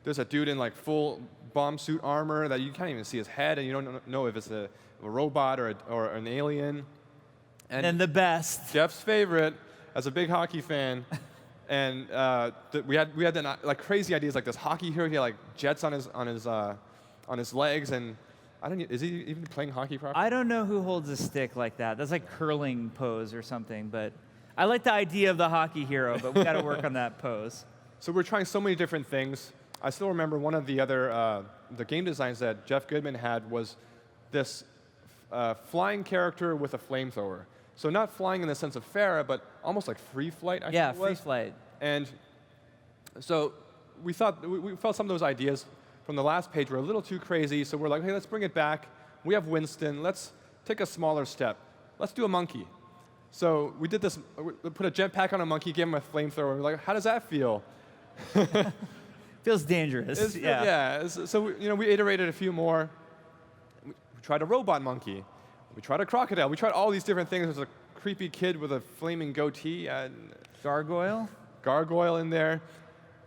There's a dude in like full bomb suit armor that you can't even see his head, and you don't know if it's a robot or an alien. And then the best. Jeff's favorite, as a big hockey fan, and we had then, like crazy ideas like this hockey hero. He had like jets on his legs, and I don't. Is he even playing hockey properly? I don't know who holds a stick like that. That's like curling pose or something. But I like the idea of the hockey hero, but we got to work on that pose. So we're trying so many different things. I still remember one of the other the game designs that Jeff Goodman had was this flying character with a flamethrower. So not flying in the sense of Farah, but almost like free flight. I Yeah, think it was. free flight. And so we thought we felt some of those ideas from the last page were a little too crazy. So we're like, hey, let's bring it back. We have Winston. Let's take a smaller step. Let's do a monkey. So we did this. We put a jetpack on a monkey, gave him a flamethrower. We're like, how does that feel? Feels dangerous. Yeah. So we iterated a few more. We tried a robot monkey. We tried a crocodile. We tried all these different things. There's a creepy kid with a flaming goatee and gargoyle in there.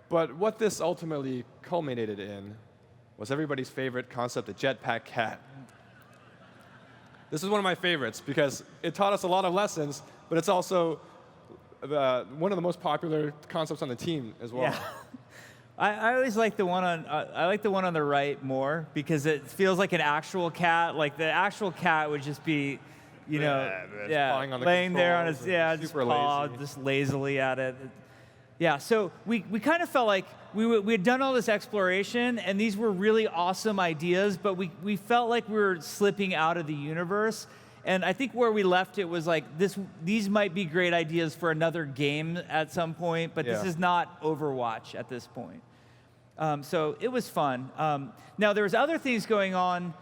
But what this ultimately culminated in was everybody's favorite concept, the Jetpack Hat. This is one of my favorites because it taught us a lot of lessons, but it's also one of the most popular concepts on the team as well. Yeah. I always like the one on the right more because it feels like an actual cat. Like the actual cat would just be, on the laying there on his just super paw, lazy. just lazily at it. Yeah, so we kind of felt like we had done all this exploration, and these were really awesome ideas, but we felt like we were slipping out of the universe. And I think where we left it was like these might be great ideas for another game at some point, but this is not Overwatch at this point. So it was fun. Now there was other things going on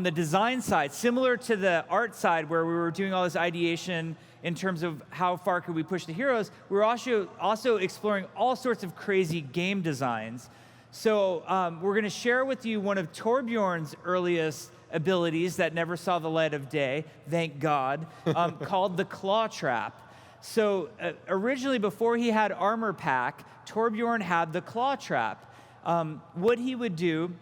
the design side, similar to the art side where we were doing all this ideation in terms of how far could we push the heroes. We were also exploring all sorts of crazy game designs. So we're going to share with you one of Torbjorn's earliest abilities that never saw the light of day, thank God, called the Claw Trap. So originally, before he had Armor Pack, Torbjorn had the Claw Trap. What he would do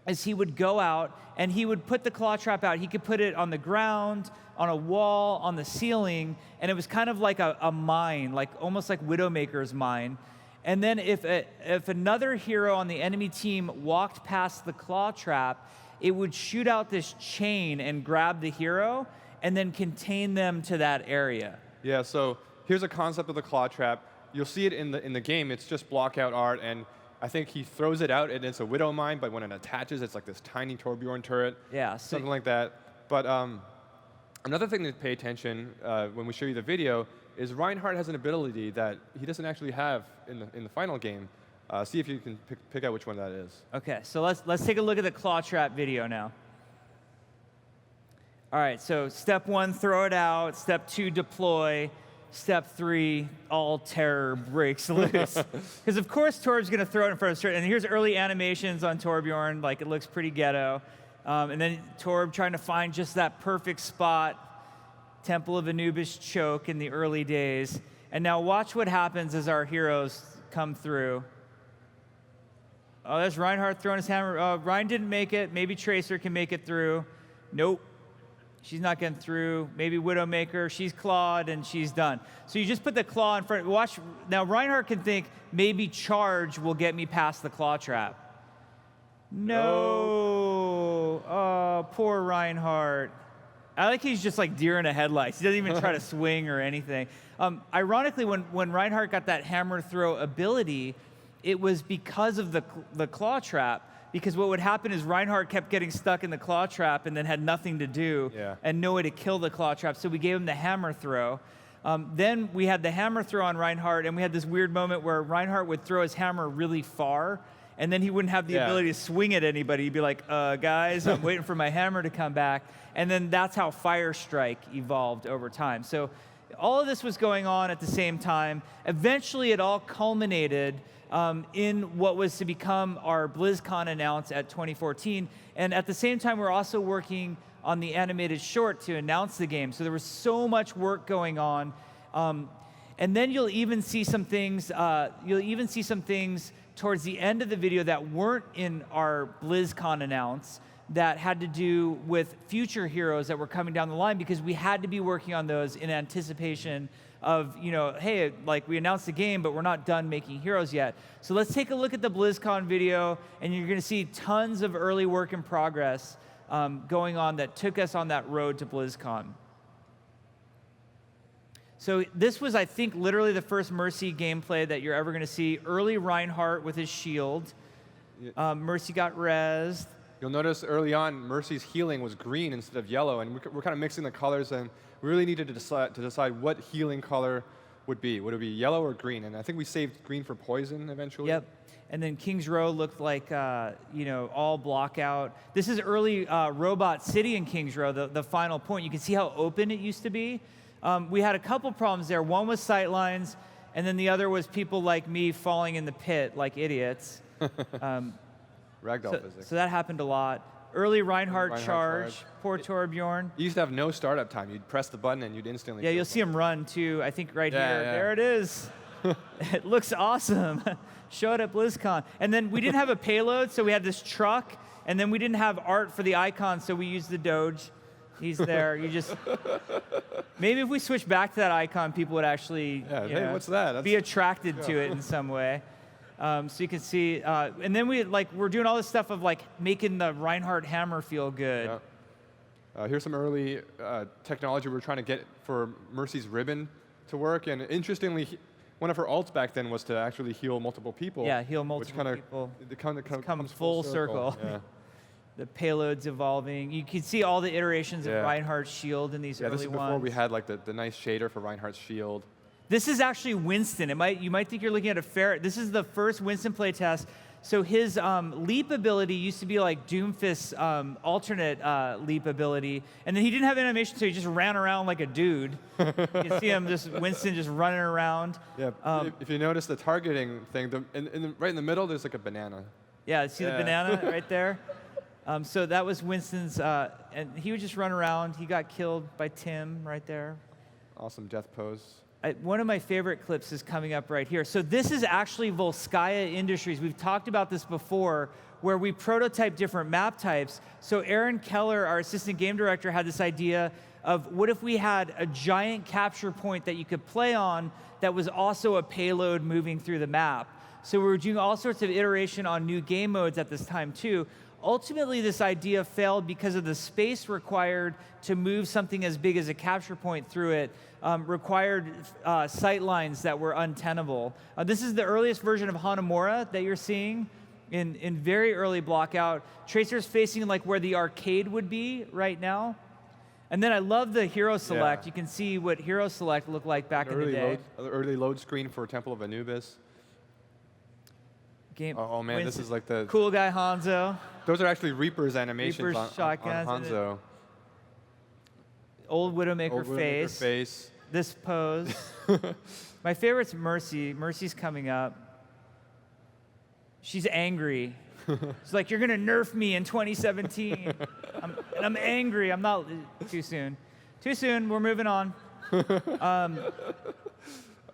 is he would go out and he would put the Claw Trap out. He could put it on the ground, on a wall, on the ceiling, and it was kind of like a mine, like almost like Widowmaker's mine. And then if another hero on the enemy team walked past the Claw Trap, it would shoot out this chain and grab the hero and then contain them to that area. Yeah, so here's a concept of the Claw Trap. You'll see it in the game. It's just block out art, and I think he throws it out, and it's a Widow Mine, but when it attaches, it's like this tiny Torbjorn turret. Yeah. Something like that. But another thing to pay attention when we show you the video is Reinhardt has an ability that he doesn't actually have in the final game. See if you can pick out which one that is. Okay, so let's take a look at the Claw Trap video now. All right, so step 1, throw it out. Step 2, deploy. Step 3, all terror breaks loose. Because of course Torb's going to throw it in front of Torbjorn. And here's early animations on Torbjorn, like it looks pretty ghetto. And then Torb trying to find just that perfect spot. Temple of Anubis choke in the early days. And now watch what happens as our heroes come through. Oh, there's Reinhardt throwing his hammer. Rein didn't make it. Maybe Tracer can make it through. Nope. She's not getting through. Maybe Widowmaker. She's clawed, and she's done. So you just put the claw in front. Watch. Now, Reinhardt can think, maybe charge will get me past the Claw Trap. No. Oh, poor Reinhardt. I like he's just like deer in a headlights. He doesn't even try to swing or anything. Ironically, when Reinhardt got that hammer throw ability, it was because of the Claw Trap. Because what would happen is Reinhardt kept getting stuck in the Claw Trap and then had nothing to do and no way to kill the Claw Trap. So we gave him the hammer throw. Then we had the hammer throw on Reinhardt, and we had this weird moment where Reinhardt would throw his hammer really far, and then he wouldn't have the ability to swing at anybody. He'd be like, guys, I'm waiting for my hammer to come back. And then that's how Fire Strike evolved over time. So All of this was going on at the same time. Eventually, it all culminated in what was to become our BlizzCon announce at 2014. And at the same time, we're also working on the animated short to announce the game. So there was so much work going on. And then you'll even see some things. Towards the end of the video that weren't in our BlizzCon announce that had to do with future heroes that were coming down the line, because we had to be working on those in anticipation of, hey, like we announced the game, but we're not done making heroes yet. So let's take a look at the BlizzCon video, and you're going to see tons of early work in progress going on that took us on that road to BlizzCon. So this was, I think, literally the first Mercy gameplay that you're ever going to see. Early Reinhardt with his shield. Mercy got rezzed. You'll notice early on, Mercy's healing was green instead of yellow, and we're kind of mixing the colors, and we really needed to decide what healing color would be. Would it be yellow or green? And I think we saved green for poison eventually. Yep. And then King's Row looked like, all block out. This is early Robot City in King's Row, the final point. You can see how open it used to be. We had a couple problems there. One was sightlines, and then the other was people like me falling in the pit like idiots. Ragdoll physics. So that happened a lot. Early Reinhardt charge. Poor Torbjorn. You used to have no startup time. You'd press the button and you'd instantly. Yeah, you'll see him run too. I think right here. Yeah. There it is. It looks awesome. Show it at BlizzCon. And then we didn't have a payload, so we had this truck. And then we didn't have art for the icon, so we used the Doge. He's there. You just maybe if we switch back to that icon, people would actually hey, what's that? Be attracted to it in some way. So you can see, and then we're doing all this stuff of like making the Reinhardt hammer feel good. Yeah. Here's some early technology we're trying to get for Mercy's ribbon to work, and interestingly, one of her ults back then was to actually heal multiple people. Yeah, heal multiple people. It kind of comes full circle. Yeah. The payload's evolving. You can see all the iterations of Reinhardt's shield in these early ones. Yeah, this is before we had like the nice shader for Reinhardt's shield. This is actually Winston. You might think you're looking at a ferret. This is the first Winston playtest. So his leap ability used to be like Doomfist's alternate leap ability, and then he didn't have animation, so he just ran around like a dude. You can see him, Winston just running around. Yeah. If you notice the targeting thing, right in the middle, there's like a banana. Yeah, see the banana right there? So that was Winston's, and he would just run around. He got killed by Tim right there. Awesome death pose. One of my favorite clips is coming up right here. So this is actually Volskaya Industries. We've talked about this before, where we prototype different map types. So Aaron Keller, our assistant game director, had this idea of what if we had a giant capture point that you could play on that was also a payload moving through the map. So we were doing all sorts of iteration on new game modes at this time too. Ultimately, this idea failed because of the space required to move something as big as a capture point through it, required sight lines that were untenable. This is the earliest version of Hanamura that you're seeing in very early block out. Tracer's facing like where the arcade would be right now. And then I love the hero select. You can see what hero select looked like back in the day. Early load screen for Temple of Anubis. Oh man, this is like the cool guy Hanzo. Those are actually Reaper's animations on Hanzo. Old Widowmaker face. This pose. My favorite's Mercy. Mercy's coming up. She's angry. She's like, you're gonna nerf me in 2017. I'm angry. I'm not too soon. Too soon. We're moving on.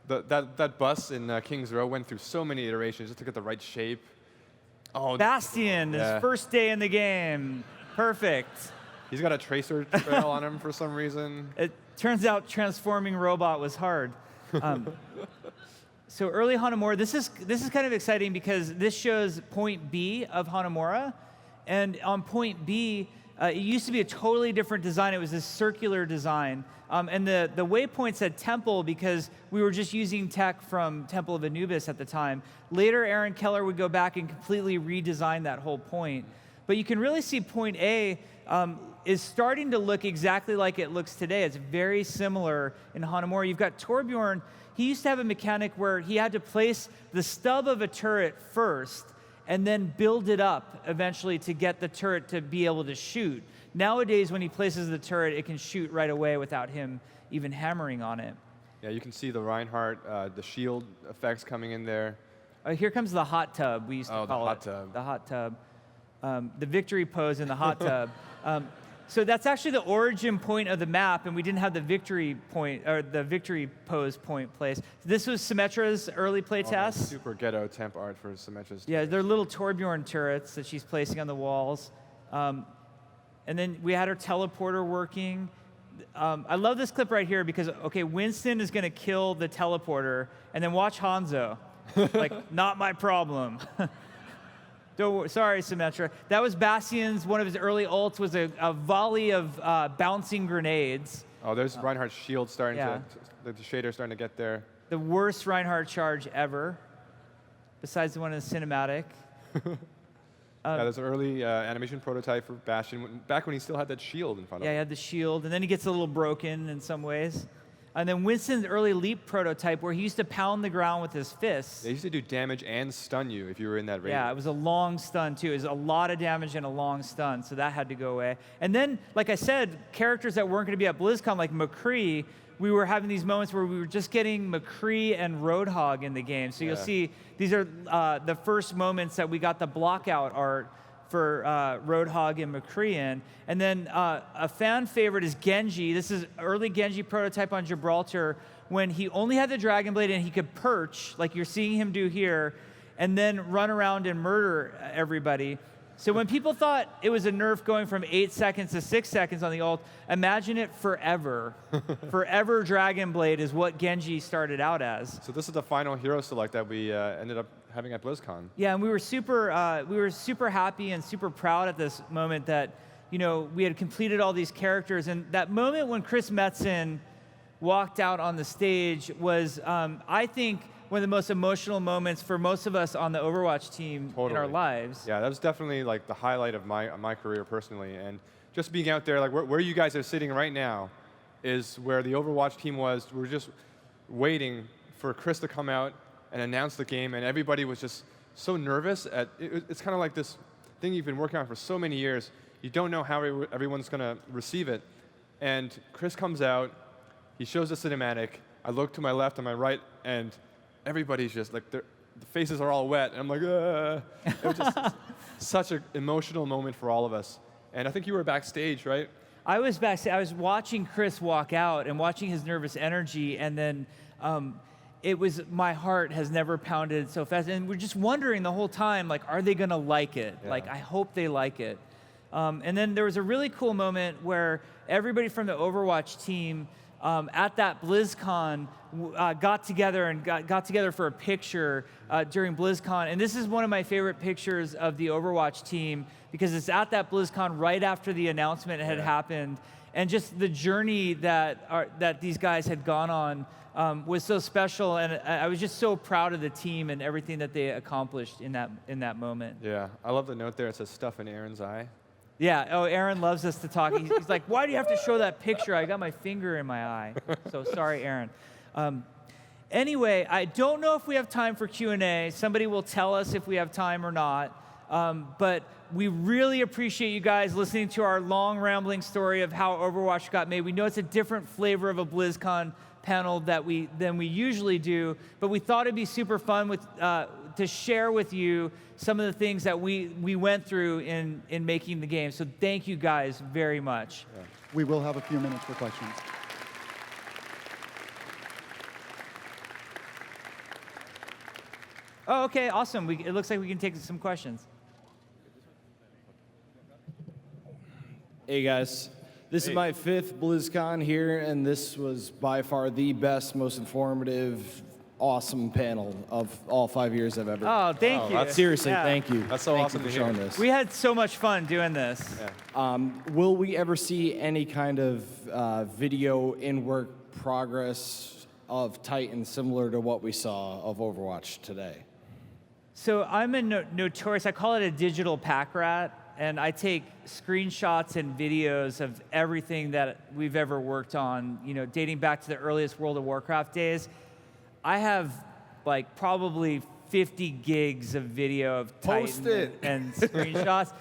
That bus in King's Row went through so many iterations just to get the right shape. Oh, Bastion, his first day in the game. Perfect. He's got a tracer trail on him for some reason. It turns out transforming robot was hard. So early Hanamura, this is kind of exciting because this shows point B of Hanamura. And on point B, it used to be a totally different design. It was this circular design. And the waypoint said temple because we were just using tech from Temple of Anubis at the time. Later, Aaron Keller would go back and completely redesign that whole point. But you can really see point A is starting to look exactly like it looks today. It's very similar in Hanamura. You've got Torbjorn. He used to have a mechanic where he had to place the stub of a turret first and then build it up eventually to get the turret to be able to shoot. Nowadays, when he places the turret, it can shoot right away without him even hammering on it. Yeah, you can see the Reinhardt, the shield effects coming in there. Here comes the hot tub, we used to call it. The hot tub. The victory pose in the hot tub. So that's actually the origin point of the map, and we didn't have the victory point, or the victory pose point place. This was Symmetra's early play test. Super ghetto temp art for Symmetra's. Yeah, they're little Torbjorn turrets that she's placing on the walls. And then we had her teleporter working. I love this clip right here because, okay, Winston is going to kill the teleporter, and then watch Hanzo. Like, not my problem. Don't worry, sorry, Symmetra. That was Bastion's, one of his early ults was a volley of bouncing grenades. Oh, there's Reinhardt's shield starting to, the shader starting to get there. The worst Reinhardt charge ever, besides the one in the cinematic. Yeah, there's an early animation prototype for Bastion, back when he still had that shield in front of him. Yeah, he had the shield, and then he gets a little broken in some ways. And then Winston's early leap prototype where he used to pound the ground with his fists. They used to do damage and stun you if you were in that radius. Yeah, it was a long stun too. It was a lot of damage and a long stun, so that had to go away. And then, like I said, characters that weren't going to be at BlizzCon, like McCree, we were having these moments where we were just getting McCree and Roadhog in the game. So you'll see these are the first moments that we got the blockout art for Roadhog and McCree in. And then a fan favorite is Genji. This is early Genji prototype on Gibraltar when he only had the Dragon Blade and he could perch, like you're seeing him do here, and then run around and murder everybody. So when people thought it was a nerf going from 8 seconds to 6 seconds on the ult, imagine it forever. Forever Dragon Blade is what Genji started out as. So this is the final hero select that we ended up having at BlizzCon. Yeah, and we were super happy and super proud at this moment that, you know, we had completed all these characters. And that moment when Chris Metzen walked out on the stage was, I think, one of the most emotional moments for most of us on the Overwatch team in our lives. Yeah, that was definitely like the highlight of my career personally. And just being out there, like where you guys are sitting right now is where the Overwatch team was. We were just waiting for Chris to come out and announce the game, and everybody was just so nervous. It's kind of like this thing you've been working on for so many years. You don't know how everyone's going to receive it. And Chris comes out, he shows the cinematic. I look to my left and my right, and everybody's just like, the faces are all wet. And I'm like, It was just such an emotional moment for all of us. And I think you were backstage, right? I was backstage. I was watching Chris walk out and watching his nervous energy, and then it was, my heart has never pounded so fast. And we're just wondering the whole time, like, are they going to like it? Yeah. Like, I hope they like it. And then there was a really cool moment where everybody from the Overwatch team at that BlizzCon got together for a picture during BlizzCon. And this is one of my favorite pictures of the Overwatch team because it's at that BlizzCon right after the announcement had happened. And just the journey that these guys had gone on was so special, and I was just so proud of the team and everything that they accomplished in that moment. Yeah, I love the note there. It says stuff in Aaron's eye. Yeah, oh, Aaron loves us to talk. He's like, why do you have to show that picture? I got my finger in my eye. So sorry, Aaron. Anyway, I don't know if we have time for Q&A. Somebody will tell us if we have time or not. But we really appreciate you guys listening to our long, rambling story of how Overwatch got made. We know it's a different flavor of a BlizzCon panel than we usually do, but we thought it'd be super fun to share with you some of the things that we went through in making the game. So thank you guys very much. Yeah. We will have a few minutes for questions. Oh, okay, awesome. It looks like we can take some questions. Hey guys, this is my 5th BlizzCon here, and this was by far the best, most informative, awesome panel of all 5 years I've ever. Oh, thank you. Seriously, thank you. That's so thank awesome you for to hear. showing this. We had so much fun doing this. Yeah. Will we ever see any kind of video in-work progress of Titan similar to what we saw of Overwatch today? So I'm a notorious, I call it a digital pack rat, and I take screenshots and videos of everything that we've ever worked on, you know, dating back to the earliest World of Warcraft days. I have like probably 50 gigs of video of Titan and screenshots.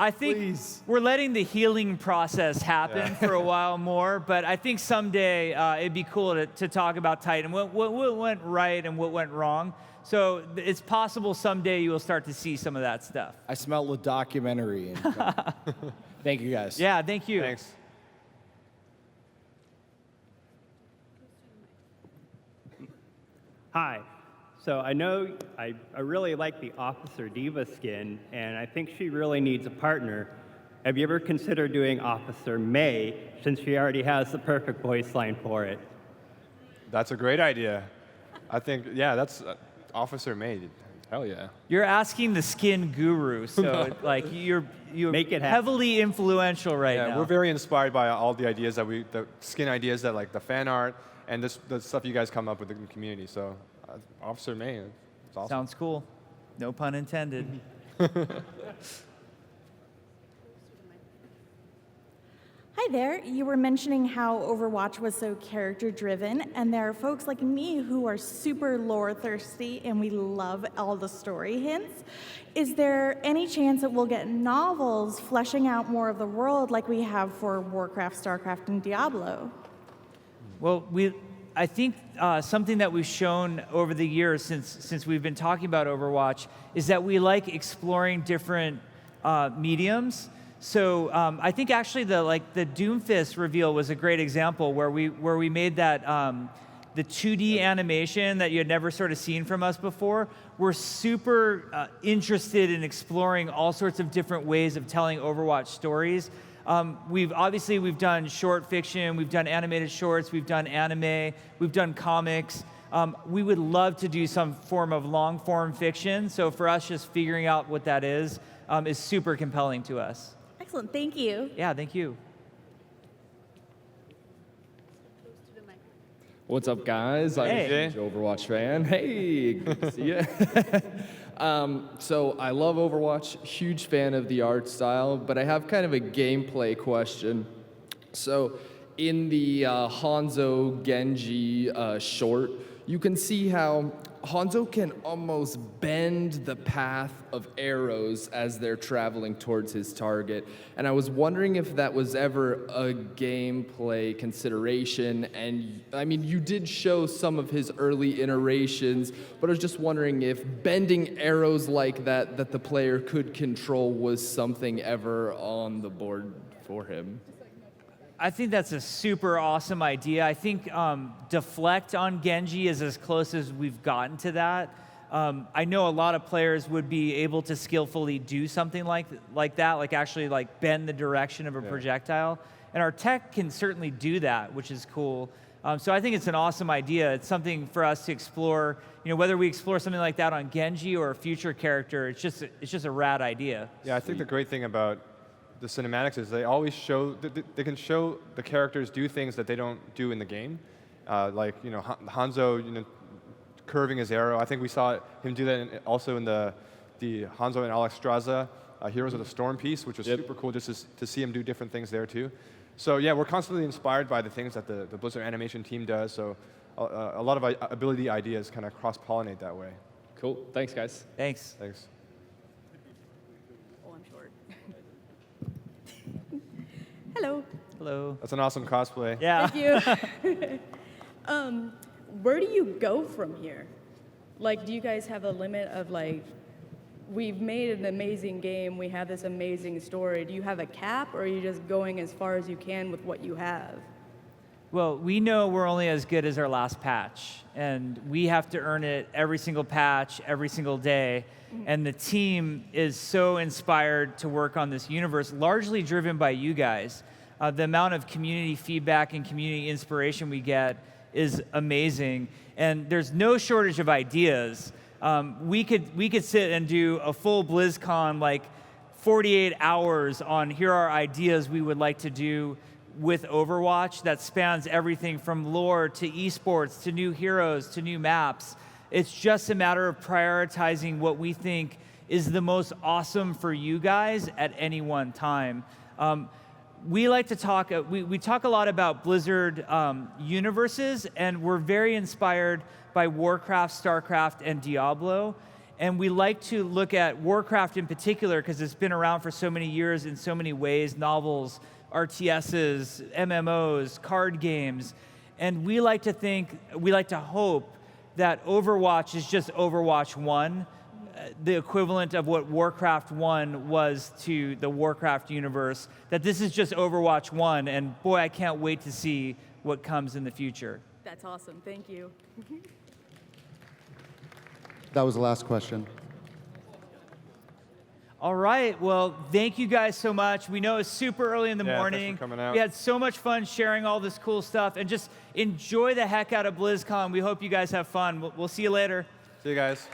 I think we're letting the healing process happen for a while more, but I think someday it'd be cool to talk about Titan, what went right and what went wrong. So it's possible someday you will start to see some of that stuff. I smell a documentary. Thank you, guys. Yeah, thank you. Thanks. Hi. So I know I really like the Officer Diva skin, and I think she really needs a partner. Have you ever considered doing Officer May, since she already has the perfect voice line for it? That's a great idea. I think, yeah, that's Officer May. Hell yeah. You're asking the skin guru, so like you're Make it happen. heavily influential right Yeah, now. we're very inspired by all the ideas the skin ideas that like the fan art and the stuff you guys come up with in the community. So, Officer May, it's awesome. Sounds cool. No pun intended. Hi there. You were mentioning how Overwatch was so character-driven, and there are folks like me who are super lore-thirsty, and we love all the story hints. Is there any chance that we'll get novels fleshing out more of the world like we have for Warcraft, StarCraft, and Diablo? Well, I think something that we've shown over the years since we've been talking about Overwatch is that we like exploring different mediums. So I think actually the Doomfist reveal was a great example where we made that the 2D animation that you had never sort of seen from us before. We're super interested in exploring all sorts of different ways of telling Overwatch stories. We've done short fiction, we've done animated shorts, we've done anime, we've done comics. We would love to do some form of long form fiction. So for us, just figuring out what that is super compelling to us. Excellent. Thank you. Yeah, thank you. What's up, guys? I'm Hey. a huge Overwatch fan. Hey, good to see you. So I love Overwatch, huge fan of the art style, but I have kind of a gameplay question. So in the Hanzo Genji short, you can see how Hanzo can almost bend the path of arrows as they're traveling towards his target. And I was wondering if that was ever a gameplay consideration. And I mean, you did show some of his early iterations, but I was just wondering if bending arrows like that the player could control was something ever on the board for him. I think that's a super awesome idea. I think deflect on Genji is as close as we've gotten to that. I know a lot of players would be able to skillfully do something like that, like actually like bend the direction of a projectile. And our tech can certainly do that, which is cool. So I think it's an awesome idea. It's something for us to explore. You know, whether we explore something like that on Genji or a future character, it's just a rad idea. Yeah, I think the great thing about the cinematics is they always show, they can show the characters do things that they don't do in the game. Like, you know, Hanzo, you know, curving his arrow. I think we saw him do that also in the Hanzo and Alexstrasza Heroes of the Storm piece, which was super cool just to see him do different things there too. So yeah, we're constantly inspired by the things that the Blizzard animation team does. So a lot of ability ideas kind of cross-pollinate that way. Cool. Thanks, guys. Thanks. Thanks. Oh, I'm short. Hello. Hello. That's an awesome cosplay. Yeah. Thank you. Where do you go from here? Like, do you guys have a limit of like, we've made an amazing game, we have this amazing story. Do you have a cap, or are you just going as far as you can with what you have? Well, we know we're only as good as our last patch, and we have to earn it every single patch, every single day. And the team is so inspired to work on this universe, largely driven by you guys. The amount of community feedback and community inspiration we get is amazing, and there's no shortage of ideas. We could sit and do a full BlizzCon, like 48 hours on here are ideas we would like to do with Overwatch that spans everything from lore to esports to new heroes to new maps. It's just a matter of prioritizing what we think is the most awesome for you guys at any one time. We like to talk, we talk a lot about Blizzard universes, and we're very inspired by Warcraft, StarCraft, and Diablo. And we like to look at Warcraft in particular because it's been around for so many years in so many ways, novels, RTSs, MMOs, card games. And we like to hope that Overwatch is just Overwatch 1, the equivalent of what Warcraft 1 was to the Warcraft universe, that this is just Overwatch 1, and boy, I can't wait to see what comes in the future. That's awesome. Thank you. That was the last question. All right, well, thank you guys so much. We know it's super early in the morning. Thanks for coming out. We had so much fun sharing all this cool stuff, and just enjoy the heck out of BlizzCon. We hope you guys have fun. We'll see you later. See you guys.